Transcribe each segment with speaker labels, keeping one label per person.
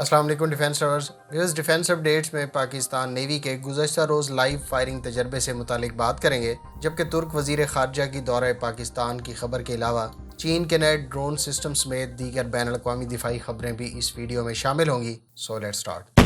Speaker 1: السلام علیکم defence lovers ویئرز ڈیفینس اپڈیٹس میں پاکستان نیوی کے گزشتہ روز لائیو فائرنگ تجربے سے متعلق بات کریں گے، جبکہ ترک وزیر خارجہ کی دورہ پاکستان کی خبر کے علاوہ چین کے نئے ڈرون سسٹم سمیت دیگر بین الاقوامی دفاعی خبریں بھی اس ویڈیو میں شامل ہوں گی۔ So let's start.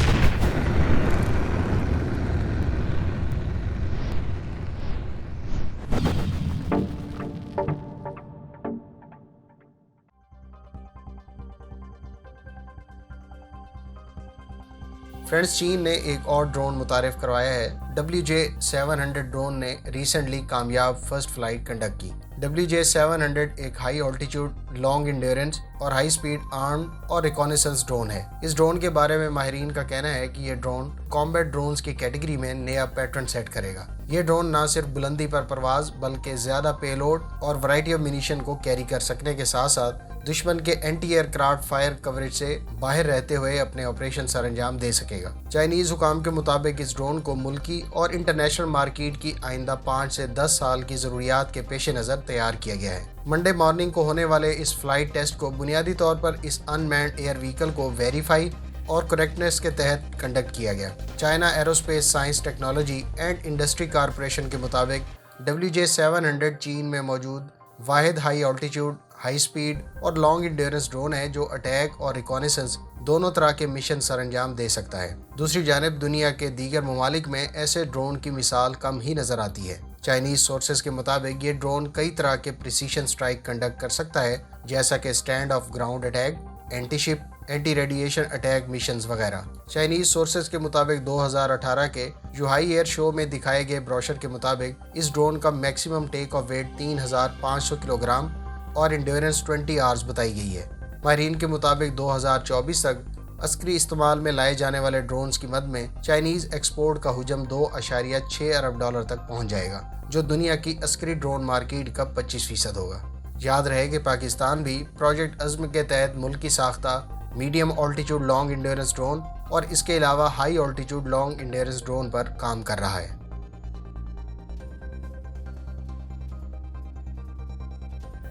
Speaker 1: فرینڈز، چین نے ایک اور ڈرون متعارف کروایا ہے۔ WJ-700 ڈرون نے ریسنٹلی کامیاب فرسٹ فلائٹ کنڈکٹ کی۔ WJ-700 ایک ہائی آلٹیٹیوڈ، لانگ انڈیورنس اور ہائی سپیڈ آرم اور ریکونیسنس ڈرون ہے۔ اس ڈرون کے بارے میں ماہرین کا کہنا ہے کہ یہ ڈرون کامبیٹ ڈرونز کی کیٹیگری میں نیا پیٹرن سیٹ کرے گا۔ یہ ڈرون نہ صرف بلندی پر پرواز بلکہ زیادہ پے لوڈ اور ورائٹی آف منیشن کو کیری کر سکنے کے ساتھ ساتھ دشمن کے anti aircraft fire coverage سے باہر رہتے ہوئے اپنے آپریشن سر انجام دے سکے گا۔ چائنیز حکام کے مطابق اس ڈرون کو ملکی اور انٹرنیشنل مارکیٹ کی آئندہ 5 سے 10 سال کی ضروریات کے پیش نظر تیار کیا گیا ہے۔ منڈے مارننگ کو ہونے والے اس فلائٹ ٹیسٹ کو بنیادی طور پر اس ان مینڈ ایئر وہیکل کو ویریفائی اور کریکٹنس کے تحت کنڈکٹ کیا گیا۔ China aerospace science technology and industry corporation کے مطابق WJ-700 چین میں موجود واحد ہائی آلٹیٹیوڈ، ہائی سپیڈ اور لانگ انڈیورنس ڈرون ہے جو اٹیک اور ریکونیسنس دونوں طرح کے مشن سر انجام دے سکتا ہے۔ دوسری جانب دنیا کے دیگر ممالک میں ایسے ڈرون کی مثال کم ہی نظر آتی ہے۔ چائنیز سورسز کے مطابق یہ ڈرون کئی طرح کے پریسیشن سٹرائک کنڈکٹ کر سکتا ہے، جیسا کہ stand off ground attack, anti ship, anti radiation attack missions وغیرہ۔ چائنیز سورسز کے مطابق 2018 کے یوہائی ایئر شو میں دکھائے گئے بروشر کے مطابق اس ڈرون کا maximum take off weight 3500 kilogram اور انڈیورنس 20 آورز بتائی گئی ہے۔ ماہرین کے مطابق 2024 تک عسکری استعمال میں لائے جانے والے ڈرونز کی مد میں چائنیز ایکسپورٹ کا حجم $2.6 ارب تک پہنچ جائے گا، جو دنیا کی عسکری ڈرون مارکیٹ کا 25% ہوگا۔ یاد رہے کہ پاکستان بھی پروجیکٹ عزم کے تحت ملکی ساختہ میڈیم آلٹیٹیوڈ لانگ انڈیورنس ڈرون اور اس کے علاوہ ہائی آلٹیٹیوڈ لانگ انڈیورنس ڈرون پر کام کر رہا ہے۔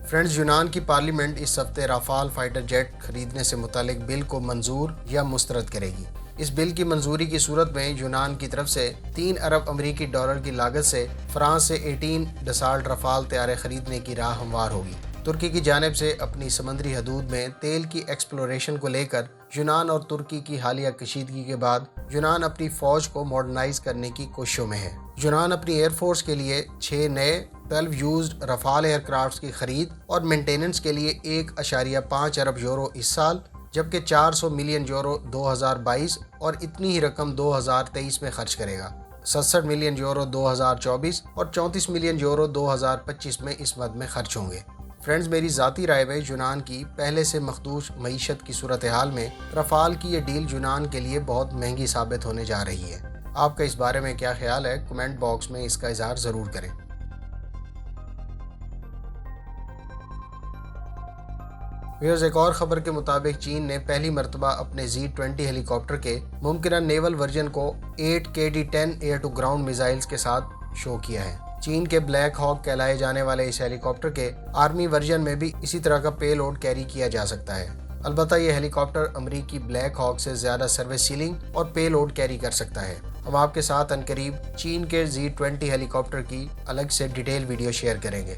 Speaker 1: فرینڈز، یونان کی پارلیمنٹ اس ہفتے رافال فائٹر جیٹ خریدنے سے متعلق بل کو منظور یا مسترد کرے گی۔ اس بل کی منظوری کی صورت میں یونان کی طرف سے 3 ارب امریکی ڈالر کی لاگت سے فرانس سے 18 ڈسالٹ رافال طیارے خریدنے کی راہ ہموار ہوگی۔ ترکی کی جانب سے اپنی سمندری حدود میں تیل کی ایکسپلوریشن کو لے کر یونان اور ترکی کی حالیہ کشیدگی کے بعد یونان اپنی فوج کو ماڈرنائز کرنے کی کوششوں میں ہے۔ یونان اپنی ایئر فورس کے لیے 6 نئے 12 یوزڈ رافال ایئر کرافٹس کی خرید اور مینٹیننس کے لیے 1.5 ارب یورو اس سال، جبکہ 400 ملین یورو 2022 اور اتنی ہی رقم 2023 میں خرچ کرے گا۔ 67 ملین یورو 2024 اور 34 ملین یورو 2025 میں اس مد میں خرچ ہوں گے۔ فرینڈز، میری ذاتی رائے میں یونان کی پہلے سے مخدوش معیشت کی صورتحال میں رافال کی یہ ڈیل یونان کے لیے بہت مہنگی ثابت ہونے جا رہی ہے۔ آپ کا اس بارے میں کیا خیال ہے؟ کمنٹ باکس میں اس کا اظہار ضرور کریں۔ ویئرز، ایک اور خبر کے مطابق چین نے پہلی مرتبہ اپنے Z-20 ہیلی کاپٹر کے ممکنہ نیول ورژن کو 8 KD-10 year to ground missiles کے ساتھ شو کیا ہے۔ چین کے بلیک ہاک کہلائے جانے والے اس ہیلی کاپٹر کے آرمی ورژن میں بھی اسی طرح کا پے لوڈ کیری کیا جا سکتا ہے۔ البتہ یہ ہیلی کاپٹر امریکی بلیک ہاک سے زیادہ سروس سیلنگ اور پے لوڈ کیری کر سکتا ہے۔ ہم آپ کے ساتھ عنقریب چین کے Z-20 ہیلی کاپٹر کی الگ سے ڈیٹیل ویڈیو شیئر کریں گے۔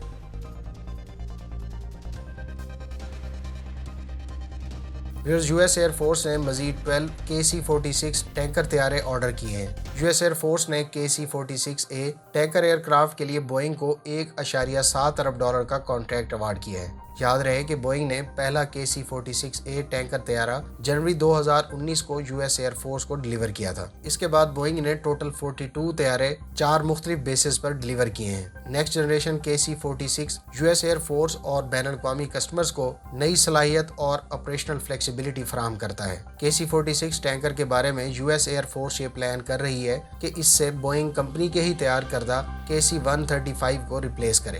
Speaker 1: US ایئر فورس نے مزید 12 KC-46 ٹینکر طیارے آرڈر کیے ہیں۔ US ایئر فورس نے KC-46A ٹینکر ایئر کرافٹ کے لیے بوئنگ کو $1.7 ارب کا کانٹریکٹ ایوارڈ کیا ہے۔ یاد رہے کہ بوئنگ نے پہلا KC-46A ٹینکر طیارہ جنوری 2019 کو US ایئر فورس کو ڈیلیور کیا تھا۔ اس کے بعد بوئنگ نے ٹوٹل 42 طیارے 4 مختلف بیسز پر ڈیلیور کیے ہیں۔ Next generation KC-46 US air force اور بین الاقوامی کسٹمرز کو نئی صلاحیت اور آپریشنل فلیکسیبلٹی فراہم کرتا ہے۔ KC-46 ٹینکر کے بارے میں US ایئر فورس یہ پلان کر رہی ہے کہ اس سے بوئنگ کمپنی کے ہی تیار کردہ KC-135 کو ریپلیس کرے۔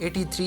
Speaker 1: 83